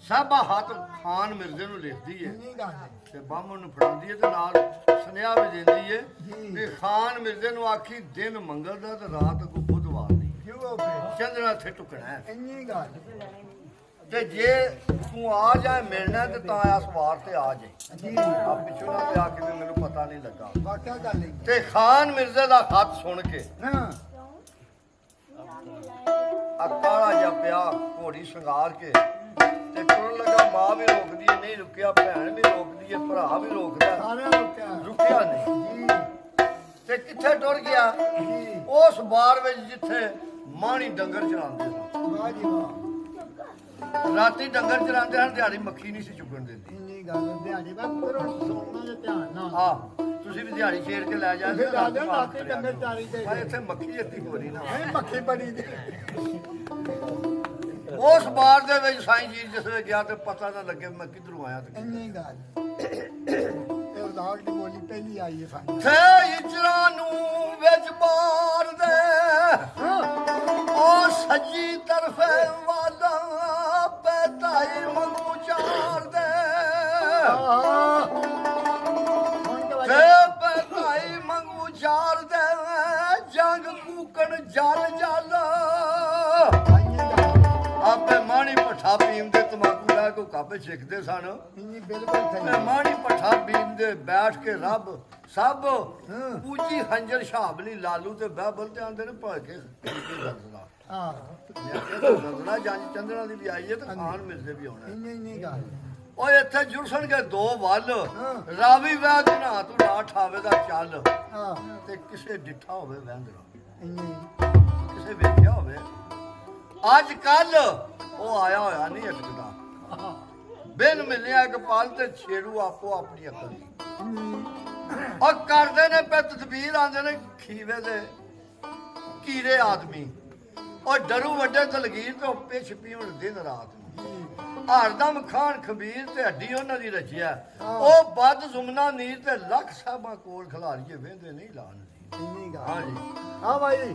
ਸਾਬਾ ਹੱਥ ਖਾਨ ਮਿਰਜ਼ੇ ਨੂੰ ਲਿਖਦੀ ਹੈ ਤੇ ਬਾਹਮਣ ਨੂੰ ਫੜਾਉਂਦੀ ਹੈ ਤੇ ਨਾਲ ਸੁਨੇਹਾ ਵੀ ਦਿੰਦੀ ਹੈ ਕਿ ਖਾਨ ਮਿਰਜ਼ੇ ਨੂੰ ਆਖੀ ਦਿਨ ਮੰਗਲ ਦਾ ਤੇ ਰਾਤ ਕੋ ਬੁੱਧਵਾਰ ਦੀ ਚੰਦਰਾ ਇੱਥੇ ਟੁਕਣਾ ਹੈ ਤੇ ਜੇ ਤੂੰ ਆ ਜਾਏ ਮਿਲਣਾ ਤੇ ਤਾਂ ਇਸ ਵਾਰ ਤੇ ਆ ਜਾਏ ਆ ਪਿੱਛੋਂ ਨਾ ਤੇ ਆ ਕੇ ਮੈਨੂੰ ਪਤਾ ਨਹੀਂ ਲੱਗਾ ਵਾਕਿਆ ਗੱਲ ਨਹੀਂ ਤੇ ਖਾਨ ਮਿਰਜ਼ੇ ਦਾ ਹੱਥ ਸੁਣ ਕੇ ਕਾਲਾ ਜਿਹਾ ਪਿਆ ਘੋੜੀ ਸ਼ਿੰਗਾਰ ਕੇ ਤੇ ਤੁਰਨ ਲੱਗਾ ਮਾਂ ਵੀ ਰੋਕਦੀ ਹੈ ਨਹੀਂ ਰੁਕਿਆ ਭੈਣ ਵੀ ਰੋਕਦੀ ਹੈ ਭਰਾ ਵੀ ਰੋਕਦਾ ਰੁਕਿਆ ਨਹੀਂ ਤੇ ਕਿੱਥੇ ਟੁਰ ਗਿਆ ਉਸ ਬਾਰ ਵਿੱਚ ਜਿੱਥੇ ਮਾਣੀ ਡੰਗਰ ਚਰਾਉਂਦੇ ਸਨ ਵਾਹ ਜੀ ਵਾਹ ਰਾਤੀ ਡੰਗਰ ਚਰਾਉਂਦੇ ਹਨ ਦਿਹਾੜੀ ਮੱਖੀ ਨਹੀਂ ਸੀ ਚੁੱਕਣ ਦਿੰਦੀ ਇੰਨੀ ਗੱਲ ਦਿਹਾੜੀ ਬਾਅਦ ਕਰੋ ਸੋਨਾ ਦੇ ਧਿਆਨ ਨਾਲ ਹਾਂ ਤੁਸੀਂ ਵੀ ਦਿਹਾੜੀ ਛੇੜ ਕੇ ਲੈ ਜਾਂਦੇ ਰਾਤੀ ਡੰਗਰ ਚਾਰੀ ਤੇ ਪਰ ਇੱਥੇ ਮੱਖੀ ਜੱਤੀ ਹੋ ਰਹੀ ਨਾ ਨਹੀਂ ਮੱਖੀ ਬਣੀ ਦੀ ਉਸ ਬਾਰ ਦੇ ਵਿੱਚ ਸਾਈਂ ਜੀ ਜਿਸ ਵੇਲੇ ਗਿਆ ਤੇ ਪਤਾ ਨਾ ਲੱਗੇ ਮੈਂ ਕਿੱਧਰੋਂ ਆਇਆ ਤੇ ਇੰਨੀ ਗੱਲ ਇਹ ਉਦਾਹਰਣ ਦੀ ਬੋਲੀ ਪਹਿਲੀ ਆਈ ਹੈ ਸਾਡੀ ਥੇ ਇਚਰਾ ਨੂੰ ਵਿੱਚ ਬਾਰ ਦੇ ਉਹ ਸੱਜੀ ਤਰਫੇ ਵਾਦਾ ਪੈਤਾਈ ਮੰਗੂ ਚਾਰ ਦੇ ਤੇ ਪੈਤਾਈ ਮੰਗੂ ਚਾਰ ਦੇ ਜੰਗ ਕੂਕਣ ਜਲ ਜਲ ਆਪੇ ਮਾਣੀ ਪੱਠਾ ਪੀਣ ਦੇ ਤਮਾਕੂ ਲੈ ਕੋ ਕਾਬੇ ਸਿੱਖਦੇ ਸਨ ਇੰਨੀ ਬਿਲਕੁਲ ਮਾਣੀ ਪੱਠਾ ਪੀਣ ਦੇ ਬੈਠ ਕੇ ਰੱਬ ਸਭ ਪੂਜੀ ਹੰਜਰ ਸ਼ਾਬਲੀ ਲਾਲੂ ਤੇ ਬਹਿਬਲ ਤੇ ਆਂਦੇ ਨੇ ਭੜ ਕੇ ਗੰਦਲਾ ਹਾਂ ਗੰਦਲਾ ਜੰਜ ਚੰਦਰਾਂ ਦੀ ਵੀ ਆਈ ਹੈ ਤੇ ਖਾਨ ਮਿਰਜ਼ੇ ਵੀ ਆਉਣਾ ਇੰਨੀ ਗੱਲ ਓਏ ਇੱਥੇ ਜੁੜਸਣਗੇ ਦੋ ਵੱਲ ਰਾਵੀ ਵਹਿ ਜਨਾ ਤੂੰ ਨਾ ਠਾਵੇ ਦਾ ਚੱਲ ਹਾਂ ਤੇ ਕਿਸੇ ਡਿੱਠਾ ਹੋਵੇ ਵਹਿੰਦਰਾ ਇੰਨੀ ਕਿਸੇ ਵੇਖਿਆ ਹੋਵੇ ਅੱਜ ਕੱਲ ਉਹ ਆਇਆ ਹੋਇਆ ਨਹੀਂ ਅਟਕਦਾ ਬਿਨ ਮਿਲਿਆ ਇੱਕ ਪਲ ਤੇ ਛੇੜੂ ਆਪੋ ਆਪਣੀ ਅਕਲ ਉਹ ਕਰਦੇ ਨੇ ਪੈ ਤਦਬੀਰ ਆਂਦੇ ਨੇ ਖੀਵੇ ਦੇ ਕੀੜੇ ਆਦਮੀ ਉਹ ਡਰੂ ਵੱਡੇ ਦਲਗੀਰ ਤੋਂ ਪਿੱਛ ਪੀਉਣ ਦਿਨ ਰਾਤ ਨੂੰ ਹਰਦਮ ਖਾਨ ਖਬੀਰ ਤੇ ਹੱਡੀ ਉਹਨਾਂ ਦੀ ਰਚਿਆ ਉਹ ਵੱਧ ਜ਼ੁਮਨਾ ਨੀਰ ਤੇ ਲੱਖ ਸਾਹਿਬਾਂ ਕੋਲ ਖਿਲਾਰੀਏ ਵੇਂਦੇ ਨਹੀਂ ਲਾਣ ਇੰਨੀ ਗੱਲ ਹਾਂ ਜੀ ਹਾਂ ਭਾਈ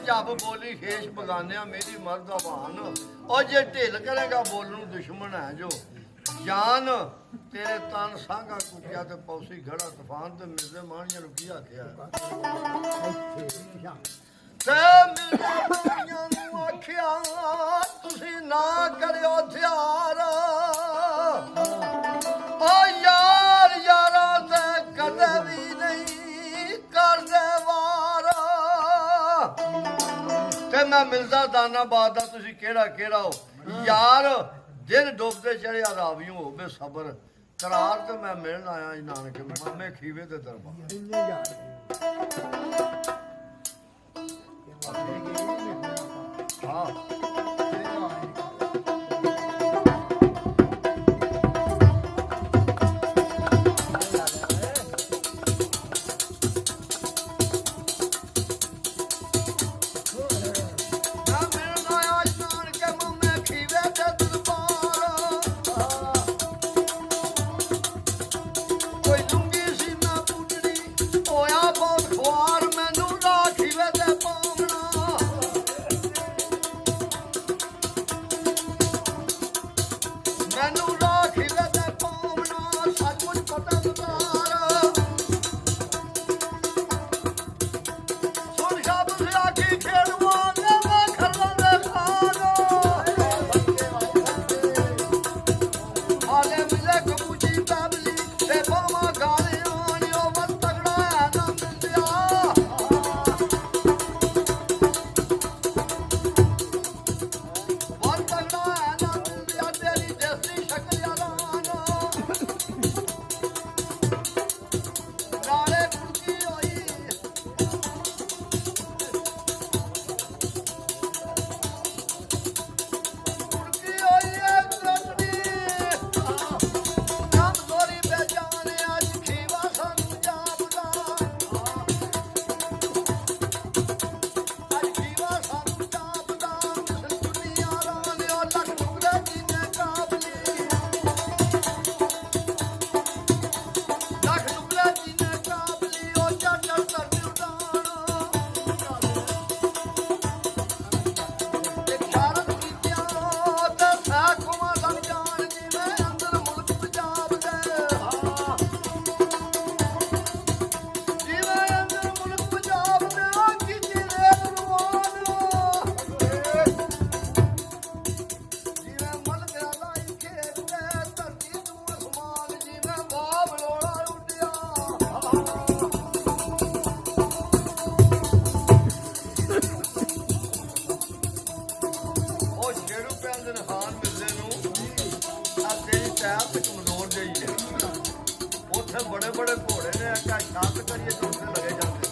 ਜੱਬ ਬੋਲੀ ਖੇਸ਼ ਬਗਾਨਿਆ ਮੇਰੀ ਮਰਦ ਆਵਾਨ ਉਹ ਜੇ ਢਿੱਲ ਕਰੇਗਾ ਬੋਲਣ ਨੂੰ ਦੁਸ਼ਮਣ ਹੈ ਜੋ ਜਾਨ ਤੇਰੇ ਤਨ ਸਾਂਗਾ ਕੁੱਟਿਆ ਤੇ ਪੌਸੀ ਘੜਾ ਤੂਫਾਨ ਤੇ ਮਿਰਜ਼ੇ ਮਾਣੀਆਂ ਨੂੰ ਕੀ ਆਖਿਆ ਤੇ ਮਿਰਜ਼ੇ ਮਾਣੀਆਂ ਨੂੰ ਆਖਿਆ ਤੁਸੀਂ ਨਾ ਕਰਿਓ ਹਥਿਆਰ ਓ ਯਾਰ मैं मिलदा दानाबाद दा तुसी केड़ा हो यार दिन डुबदे चढ़िया रावियों हो बे सबर करार ते मैं मिलन आया नानके मामे खीवे दे दरबार ਇੰਨੇ ਜਾ हाँ मैं मिलन आया नानके मामे खीवे दे दरबार कोई लुंगी सी ना पुटड़ी होया बहुत खुआर मैनू राखी वे ते पावना मैनू राखी वे ते पावना सब कुछ पतंगार सुन शब्द से आखी खेड़वा ने मैं खरला दे खानो आले मिले कबूची पैबली ते बामा गाले आनी ओ मत तगड़ा है ना मिलया मत तगड़ा है ना मिलया तेरी जैसी शक्ल याराना नाले कुर्की होई कुर्की होई है रटनी नाम गोरी बेजाने आज खीवा सानू जापदा आज खीवा सानू जापदा मिसल दुनिया राने ओ लख टुकड़े जीने काबली लख टुकड़े जीने काबली ओ चाचर तरनी उड़ाना एक शारद कीतियां ते साखुआं लग जान जिवें अंदर मुल्क पंजाब दे जिवें अंदर मुल्क पंजाब दे ओ कीती रेत रवान जिवें मलक लाई खेत ते धरती तू असमान जिवें बाब लोड़ा ਉੱਡਿਆ ਉਹ ਛੇੜੂ ਪੈਂਦੇ ਨੇ ਹਾਨ ਮਿਲਦੇ ਨੂੰ ਆ ਤੇਰੀ ਟਾਈਮ ਤੇ ਕਮਜ਼ੋਰ ਜਈ ਹੈ ਉੱਥੇ ਬੜੇ ਬੜੇ ਘੋੜੇ ਨੇ ਆ ਛਾਤ ਕਰੀਏ ਤੁਰਦੇ ਲਗੇ ਜਾਂਦੇ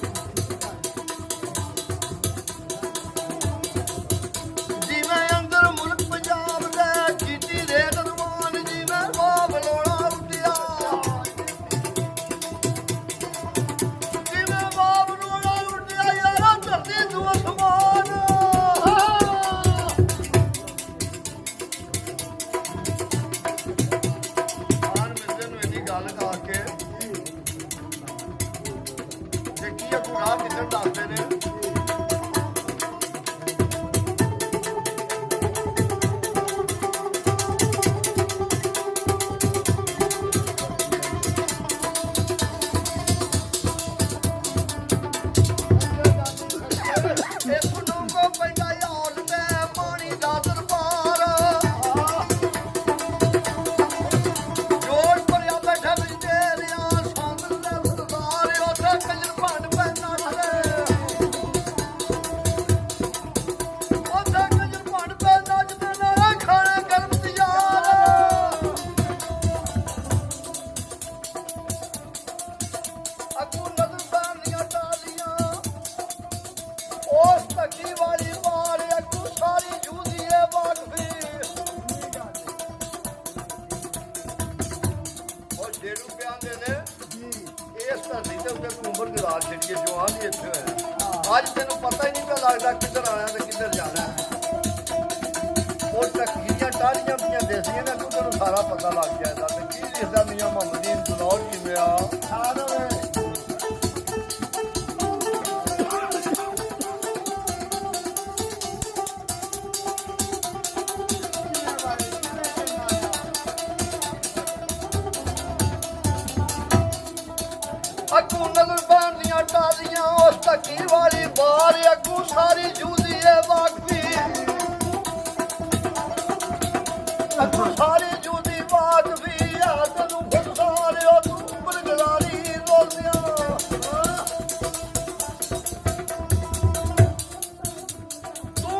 ਜਿਵੇਂ ਅੰਦਰ ਮੁਲਕ ਪੰਜਾਬ ਦੇ ਕੀਤੀ ਰੇਤ ਰਵਾਨ ਜਿਵੇਂ ਬਾਬ ਲੋੜਾ ਉੱਡਿਆ ਜਿਵੇਂ ਬਾਬ ਲੋੜਾ ਉੱਡਿਆ ਯਾਰਾ ਧਰਤੀ ਤੂੰ ਅਸਮਾਨ ਆਨ ਮਿਲਦੇ ਨੂੰ ਇੰਨੀ ਗੱਲ ਕਾ ਕੇ ਦੇਖੀ ਇਹ ਕੁੜਾ ਕਿੱਧਰ ਦੱਸਦੇ ਨੇ ਇਸ ਨੂੰ ਕੋ ਪੈਂਦਾ ਯਾਰ ਤੇ ਪਾਣੀ ਦਾ ਦਰਬਾਰ ਜੋੜ ਭਰਿਆ ਬੈਠਾ ਵਿੱਚ ਤੇਰੀਆਂ ਸਾਂਦਰ ਦੇ ਸਰਦਾਰ ਉੱਥੇ ਕੰਜਰ ਭੰਡ ਪੈਂਦਾ ਉੱਥੇ ਕੰਜਰ ਭੰਡ ਪੈਂਦਾ ਜਿਵੇਂ ਨਾਰਾ ਖਾਣਾ ਗਰਮ ਤਿਆਰ ਅੱਗੂ ਨਦਰ ਦੀਆਂ ਟਾਲੀਆਂ ਉਸ ਧੱਕੀ ਵਾਲੀ ਮਾਰ ਅੱਗੂ ਸਾਰੀ ਜੂਦੀ ਏ ਵਾਕਫੀ ਉਹ ਜੇੜੂ ਪਿਆਂਦੇ ਨੇ ਇਸ ਧਰਤੀ ਤੇ ਉੱਤੇ ਘੁੰਮਰ ਗਰਾਜ ਛੱਡੀਏ ਜਵਾਨ ਹੀ ਇੱਥੇ ਹੋਇਆ ਅੱਜ ਤੈਨੂੰ ਪਤਾ ਹੀ ਨਹੀਂ ਪਿਆ ਲੱਗਦਾ ਕਿੱਧਰ ਆਇਆ ਤੇ ਕਿੱਧਰ ਜਾਣਾ ਉਹ ਧੱਕੀਆਂ ਟਾਲੀਆਂ ਪਈਆਂ ਦੇਸੀਆਂ ਨੇ ਤੂੰ ਤੈਨੂੰ ਸਾਰਾ ਪਤਾ ਲੱਗ ਜਾਂਦਾ ਤੇ ਕੀ ਦਿਸਦਾ ਮੀਆਂ ਮੁਹੰਮਦੀਨ ਦੁਲੌਰ ਕਿਵੇਂ ਆ ਅੱਗੂ ਨਜ਼ਰ ਬਾਣੀਆਂ ਟਾਲੀਆਂ ਉਸ ਧੱਕੀ ਵਾਲੀ ਬਾਰ ਅੱਗੂ ਸਾਰੀ ਜੂਦੀ ਏ ਵਾਕਫੀ ਅੱਗੂ ਸਾਰੀ ਜੂਦੀ ਵਾਕਫੀ ਆ ਤੈਨੂੰ ਫੁੱਟਸਾਰੇ ਉਹ ਤੂੰ ਬਰਗਲਾਰੀ ਰੋਲਦਿਆਂ ਤੂੰ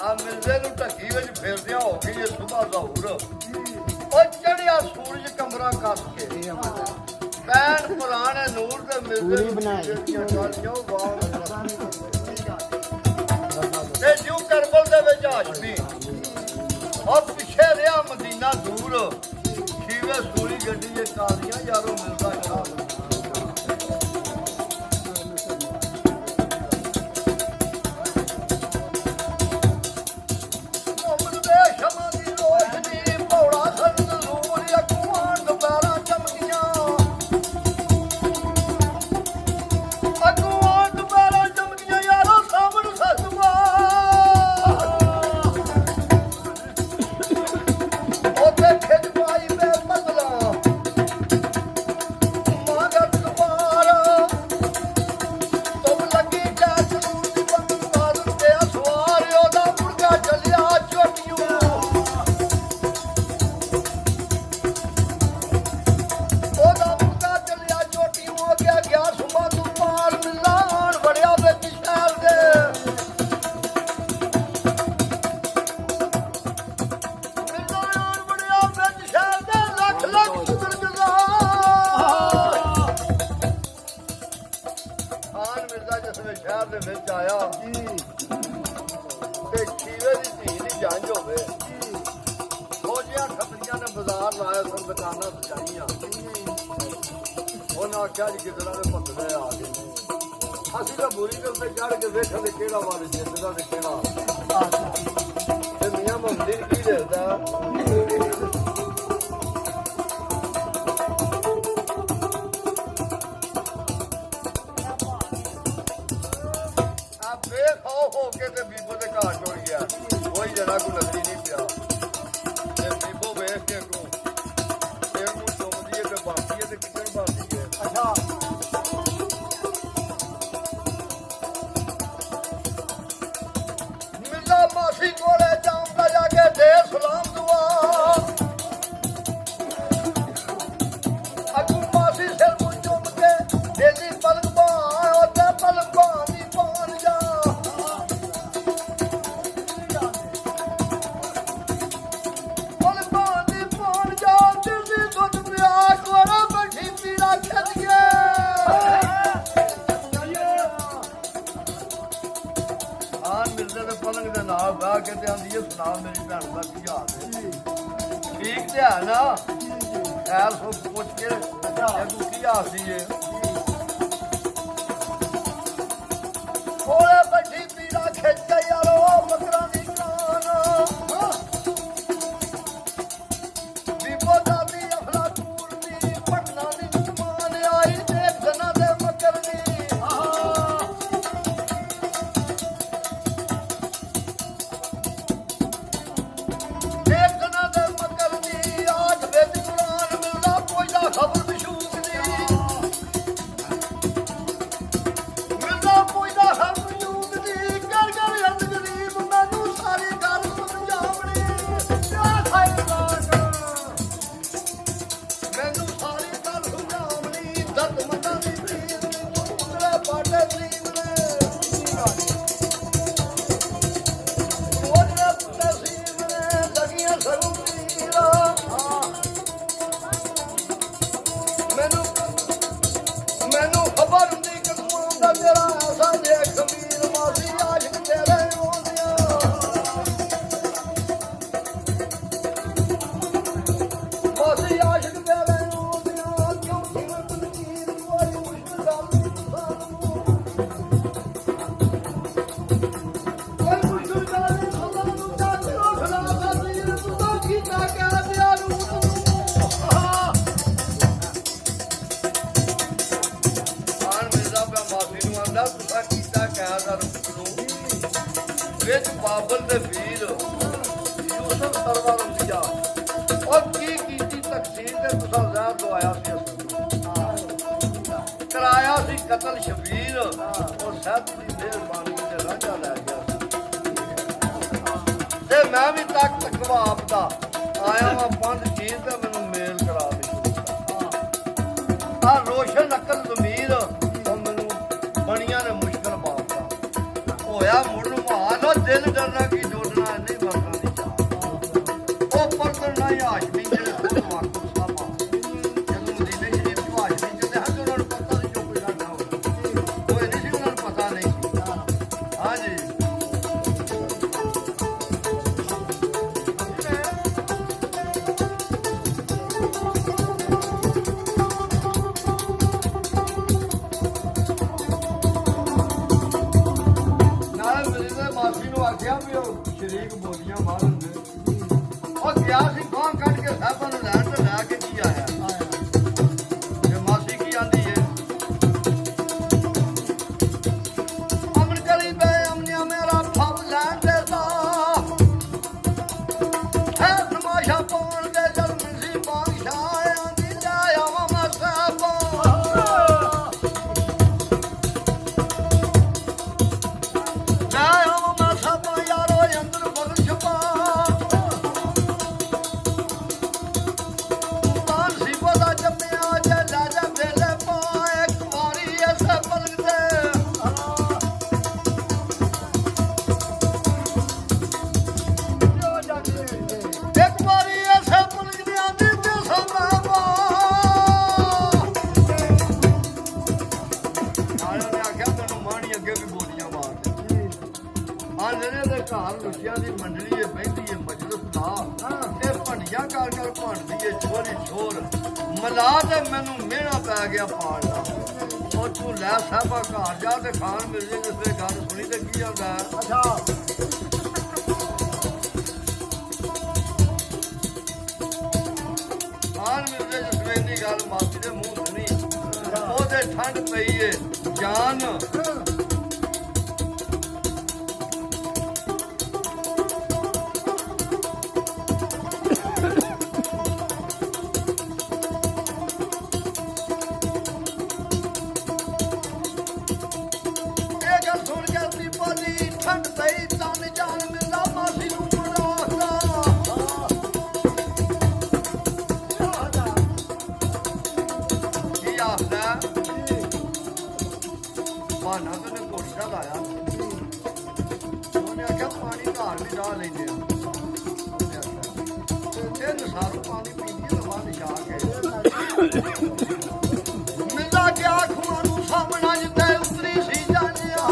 ਆ ਮਿਲਦੇ ਨੂੰ ਢੱਕੀ ਵਿੱਚ ਫਿਰਦਿਆਂ ਹੋ ਗਈ ਇਹ ਸੁਭਾ ਜ਼ਹੂਰ ਉਹ ਚੜਿਆ ਸੂਰਜ ਕਮਰਾ ਕੱਸ ਕੇ ਪੈਣ ਪੁਰਾਣੇ ਨੂਰ ਦੇ ਮਿਲਦੇ ਨੂੰ ਤੇ ਜਿਉਂ ਕਰਬਲ ਦੇ ਵਿੱਚ ਹਾਸ਼ਮੀ ਉਹ ਪਿੱਛੇ ਰਿਹਾ ਮਦੀਨਾ ਦੂਰ ਖੀਵੇ ਸੂਰੀ ਗੱਡੀ ਦੇ ਕਾਲੀਆਂ ਯਾਰੋ ਮਿਲਦਾ ਸ਼ਾਹ ਸ਼ਹਿਰ ਦੇ ਵਿੱਚ ਆਇਆ ਤੇ ਖੀਵੇ ਦੀ ਧੀ ਦੀ ਜੰਜ ਹੋਵੇ ਫੌਜੀਆਂ ਖੱਤਰੀਆਂ ਨੇ ਬਾਜ਼ਾਰ ਲਾਇਆ ਸਨ ਦੁਕਾਨਾਂ ਸਜਾਈਆਂ ਉਹਨਾਂ ਆਖਿਆ ਜੀ ਕਿਧਰਾਂ ਦੇ ਭੱਤਦੇ ਆ ਗਏ ਨੇ ਅਸੀਂ ਤਾਂ ਬੁਰੀ ਗੱਲ ਤੇ ਚੜ ਕੇ ਵੇਖਣ ਦੇ ਕਿਹੜਾ ਵਾਰ ਜਿੱਤਦਾ ਤੇ ਕਿਹੜਾ ਤੇ ਮੀਆਂ ਮੁਹੰਮਦ ਕੀ ਦੇਖਦਾ ਹੋ ਕੇ ਤੇ ਬੀਬੋ ਦੇ ਘਰ ਟੁਰ ਗਿਆ ਕੋਈ ਜਰਾ ਕੋ ਨਜ਼ਰੀ ਨਹੀਂ ਪਿਆ ਤੇ ਬੀਬੋ ਵੇਖ ਕੇ ਕੋ ਫੇਰ ਨੂੰ ਚੁੰਮਦੀ ਤੇ ਬਾਕੀ ਤੇ ਕਿੱਧਰ ਬਾਕੀ ਹੈ ਅੱਛਾ ਮਿਲਾ ਮਾਸੀ ਕੋਲੇ ਜਾਉਂਦਾ ਜਾ ਕੇ ਦੇ ਸਲਾਮ ਦੁਆ ਅਗੂ ਮਾਸੀ ਸਿਰ ਨੂੰ ਚੁੰਮ ਕੇ ਦੇਲੀ ਪਲਕ ਬਾਹ ਤੇ ਪਲਕ ਬਾਹ ਦੀ ਪਾਣ ਜਾ ਪਲੰਗ ਦੇ ਨਾਲ ਬਹਿ ਕੇ ਤੇ ਆਂਦੀ ਹੈ ਸੁਣਾ ਮੇਰੀ ਭੈਣ ਦਾ ਕੀ ਹਾਲ ਹੈ ਠੀਕ ਤੇ ਹੈ ਨਾ ਐਲ ਸੋ ਪੁੱਛ ਕੇ ਤੂੰ ਕੀ ਹਾਲ ਸੀ ਏ ਕੋਲੇ ਬੱਠੀ ਪੀੜਾ ਖਿੱਚ ਕੇ ਯਾਰੋ ਬੱਕਰਾਂ ਦੀ ਕਾਨ ਬੀਬੋ ਦਾਦੀ ਅਫਲਾ ਤੂਰ ਦੀ ਪਟਨਾ ਦੀ ਜਮਾਨ ਆਈ ਦੇਖ ਜਨਾ ਦੇ ਮੱਕਰ ਦੀ ਖਬਰ ਵਿਸ਼ੂਕ ਦੀ ਮਿਲਦਾ ਪੁੱਛਦਾ ਹਰ ਮਯੂਦ ਦੀ ਕਰ ਕਰ ਅੰਦ ਗਰੀਬ ਮੈਨੂੰ ਸਾਰੀ ਗੱਲ ਸਮਝਾਵਣੀ ਕਿਆ ਖਾਏਗਾ ਮੈਨੂੰ ਸਾਰੀ ਗੱਲ ਸਮਝਾਵਣੀ ਦਰਦ ਮੰਦਾ ਦੀ ਪੀਰ ਤੇਰਾ ਪਾਟੇ ਗਰੀਬ ਨੇ ਉਹਦੇ ਪੁੱਤੇ ਸੀਬ ਨੇ ਲੱਗੀਆਂ ਸਰੂ ਪੀਰਾ ਮੈਨੂੰ ਖਬਰ ਨਹੀਂ ਕਦੋਂ ਦਾ ਤੇਰਾ ਐਸਾ ਜੇ ਖਮੀਰ ਮਾਸੀ ਆਸ਼ਕ ਤੇਰੇ ਰੋਂਦਿਆਂ ਮਾਸੀ ਆਸ਼ਕ ਤੇਰੇ ਰੋਂਦਿਆਂ ਕਿਉਂ ਕਿਵੇਂ ਤਨਕੀਰ ਕੋਈ ਮੁਸ਼ਕਿਲ ਗੱਲ ਨਹੀਂ ਸਾਨੂੰ ਕੋਈ ਮੁਸ਼ਕਿਲ ਗੱਲ ਨਹੀਂ ਸਾਨੂੰ ਤਾਂ ਕਿਉਂ ਖਲਾ ਕਰਦੀ ਤੂੰ ਤਾਂ ਕੀਤਾ ਕਹਿ ਦਿਆ ਨੂੰ ਤੁਸਾਂ ਕੀਤਾ ਕਹਿਦਰ ਨੂੰ ਵਿੱਚ ਬਾਬਲ ਦੇ ਵੀਰ ਯੂਸਫ ਸਰਵਰ ਅੰਬੀਆ ਔਰ ਕੀ ਕੀਤੀ ਤਕਸੀਰ ਤੇ ਤੁਸਾਂ ਜ਼ਾਹਰ ਦਵਾਇਆ ਸੀ ਕਰਾਇਆ ਸੀ ਕਤਲ ਸ਼ਬੀਰ ਔਰ ਸਭ ਦੀ ਮਿਹਰਬਾਨੀ ਤੇ ਰਾਜਾ ਲੈ ਗਿਆ ਤੇ ਮੈਂ ਵੀ ਤੱਕ ਤਕਵਾ ਆਪਦਾ ਆਇਆ ਵਾਂ ਪੰਜ ਚੀਜ਼ ਤੇ ਮੈਨੂੰ ਮੇਲ ਕਰਾ ਦੇ ਆ ਰੋਸ਼ਨ ਅਕਲ ਜ਼ਮੀਰ ਬਣੀਆਂ ਨੇ ਮੁਸ਼ਕਲ ਪਾਉਂਦਾ ਹੋਇਆ ਮੁੜ ਨੂੰ ਮਾਨ ਦਿਲ ਡਰਨਾ ਕੀ ਜੋੜਨਾ ਸ਼ਰੀਕ ਬੋਲੀਆਂ ਮਾਰਨ ਦੇ ਉਹ ਗਿਆ ਸੀ ਬਾਂਹ ਕੱਢ ਕੇ ਸਾਹਿਬਾਂ ਨੂੰ ਲੈਣ ਤੇ ਲੈ ਕੇ ਕੀ ਆਇਆ ਤੇ ਮਾਸੀ ਕੀ ਆਂਦੀ ਏ ਅਮਨ ਕਰੀ ਬੇ ਅਮਨਿਆ ਮੇਰਾ ਫਲ ਲੈਣ ਦੇ ਦਾ ਹੈ ਤਮਾਸ਼ਾ ਪਾਉਣ ਦੇ ਜਦ ਮਿਲਸੀ ਬਾਦਸ਼ਾਹ ਆਂਦੀ ਲੈ ਆਵਾਂ ਮੈਂ ਸਾਹਿਬਾਂ ਘਰ ਲੁੱਟਿਆਂ ਦੀ ਮੰਡਲੀ ਏ ਬਹਿੰਦੀ ਏ ਮਜਲਿਸ ਦਾ ਇਹ ਭੰਡੀਆਂ ਕਰ ਕਰ ਭੰਡਦੀ ਏ ਛੋਰੀ ਛੋਰ ਮਲਾ ਤੇ ਮੈਨੂੰ ਮਿਹਣਾ ਪੈ ਗਿਆ ਪਾਲ ਦਾ ਉਹ ਤੂੰ ਲੈ ਸਾਹਿਬਾ ਘਰ ਜਾ ਤੇ ਖਾਣ ਮਿਲ ਜੇ ਜਿਸ ਵੇ ਗੱਲ ਸੁਣੀ ਤੇ ਕੀ ਜਾਂਦਾ ਅੱਛਾ ਖਾਣ ਮਿਲ ਜੇ ਜਿਸ ਵੇ ਦੀ ਗੱਲ ਮਾਸੀ ਦੇ ਮੂੰਹ ਸੁਣੀ ਉਹਦੇ ਠੰਡ ਪਈ ਏ ਜਾਨ ਬਹਾਨਾ ਤੇ ਨੇ ਘੋੜੀ ਦਾ ਲਾਇਆ ਉਹਨੇ ਆਖਿਆ ਪਾਣੀ ਘਰ ਵੀ ਲਾ ਲੈਂਦੇ ਆ ਇਹ ਨਸਾਰੂ ਪਾਣੀ ਪੀਂਦੀ ਲਵਾ ਨਿਸ਼ਾ ਕੇ ਮਿਲਦਾ ਗਿਆ ਖੂਹਾਂ ਨੂੰ ਸਾਹਮਣਾ ਜਿੱਥੇ ਉਤਰੀ ਸੀ ਜਾਣਿਆ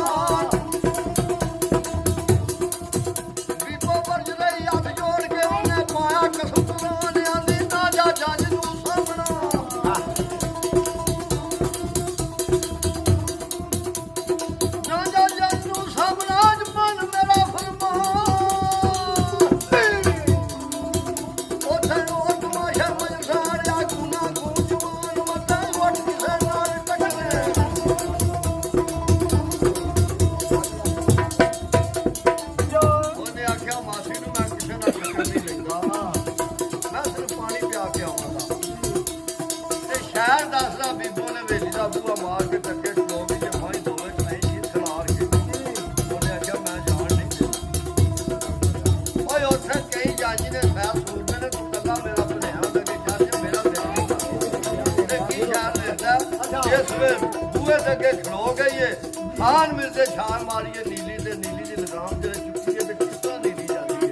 ਬੀਬੋ ਵਰਜ ਲਈ ਹੱਥ ਜੋੜ ਕੇ ਉਹਨੇ ਪਾਇਆ ਕਸਮ ਕਰਾਉਣਿਆਂ ਦੀ ਨਾ ਜਾ ਜੱਜ ਨੂੰ ਸਾਹਮਣਾ ਬੂਆ ਮਾਰ ਕੇ ਟੱਕੇ ਖਲੋ ਗਈ ਜੇ ਮਾਈ ਦੋਵੇਂ ਨਹੀਂ ਸੀ ਖਲਾਰ ਕੇ ਉਹਨੇ ਆਖਿਆ ਮੈਂ ਜਾਣ ਨਹੀਂ ਦੇਣਾ ਓਏ ਉੱਥੇ ਕਈ ਜਾਜੀ ਨੇ ਫੈਲ ਸੂਰਮੇ ਨੇ ਤੂੰ ਕੱਲਾ ਮੇਰਾ ਭਣਿਆ ਹੁੰਦਾ ਕਿ ਜੱਜ ਮੇਰਾ ਦਿਲ ਨਹੀਂ ਕਰਦਾ ਤੇ ਕੀ ਜਾਣ ਲੈਂਦਾ ਇਸ ਵੇ ਬੂਏ ਦੇ ਅੱਗੇ ਖਲੋ ਗਈ ਏ ਖਾਨ ਮਿਲਦੇ ਛਾਨ ਮਾਰੀਏ ਨੀਲੀ ਤੇ ਨੀਲੀ ਦੀ ਲਗਾਮ ਜਿਹੜੇ ਚੁੱਕੀ ਏ ਤੇ ਕਿਸ ਤਰ੍ਹਾਂ ਨੀਲੀ ਜਾਂਦੀ ਏ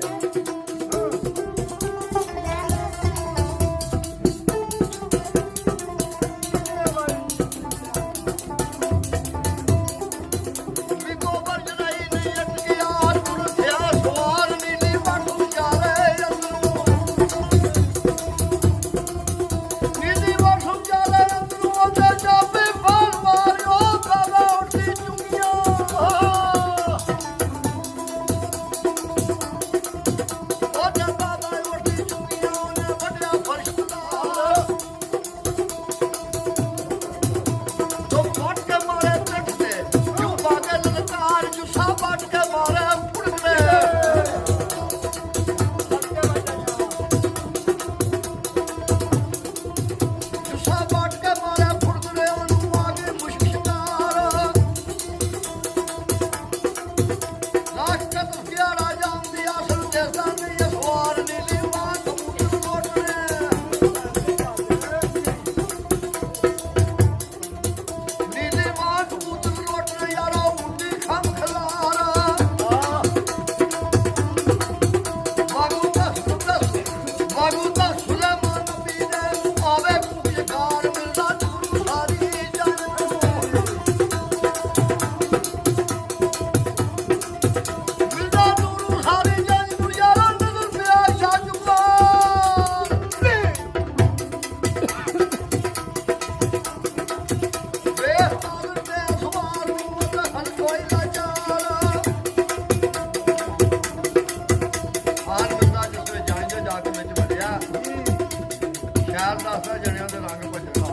10 ਜਣਿਆਂ ਦੇ ਰੰਗ ਭੱਜਣਾ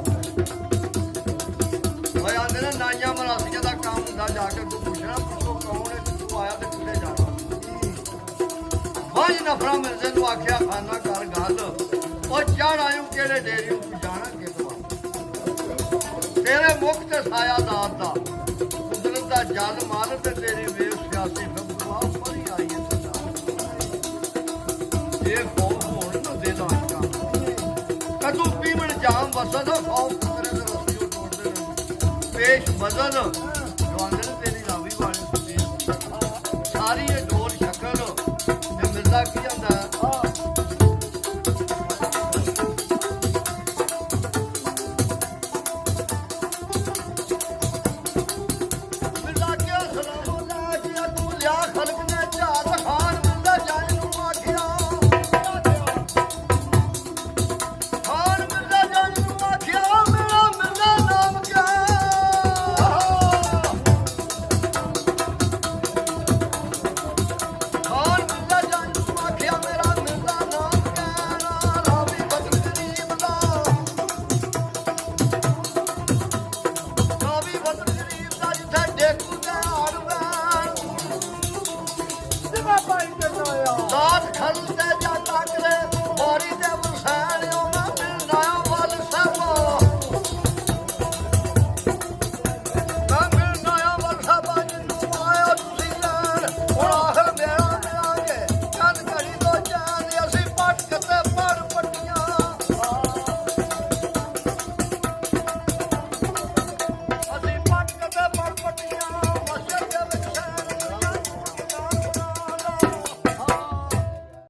ਓਏ ਆਂਦੇ ਨੇ ਨਾਈਆਂ ਮਰਾਸੀਆਂ ਦਾ ਕੰਮ ਹੁੰਦਾ ਜਾ ਕੇ ਤੂੰ ਪੁੱਛਣਾ ਪੁੱਛੋ ਕੌਣ ਹੈ ਤੂੰ ਆਇਆ ਤੇ ਕਿੱਥੇ ਜਾਣਾ ਬਾਜ ਨਫਰਾ ਮਿਰਜ਼ੇ ਨੂੰ ਆਖਿਆ ਖਾਨਾ ਕਰ ਗੱਲ ਉਹ ਚੜ ਆਇਓ ਕਿਹੜੇ ਡੇਰੇ ਤੂੰ ਜਾਣਾ ਕਿਤਵਾ ਤੇਰੇ ਮੁਖ ਤੇ ਸਾਇਆ ਦਾਤ ਦਾ ਕੁਦਰਤ ਦਾ ਜਲ ਮਾਲ ਤੇ ਤੇਰੀ ਵੇਖ ਸਿਆਸੀ ਗੱਭਰੂ ਆ ਪਰੀ ਆਈ ਹੈ ਇਹ ਖੌਫ ਹੋਣ ਨੂੰ ਦੇ ਦਾਂਗਾ ਕਦੋਂ ਪੀਵਣ ਜਾਮ ਵਸਦਾ ਖੌਫ ਤੇਰੇ ਦੇ ਰਸਤੇ ਟੋੜਦੇ ਨੇ ਪੇਸ਼ ਬਦਨ ਜਵਾਨੇ ਤੇਰੀ ਰਾਵੀ ਵਾਲੀ ਸੁਣੀ ਸਾਰੀ ਇਹ ਡੋਰ ਸ਼ਕਲ ਤੇ ਮਿਰਜ਼ਾ ਕੀ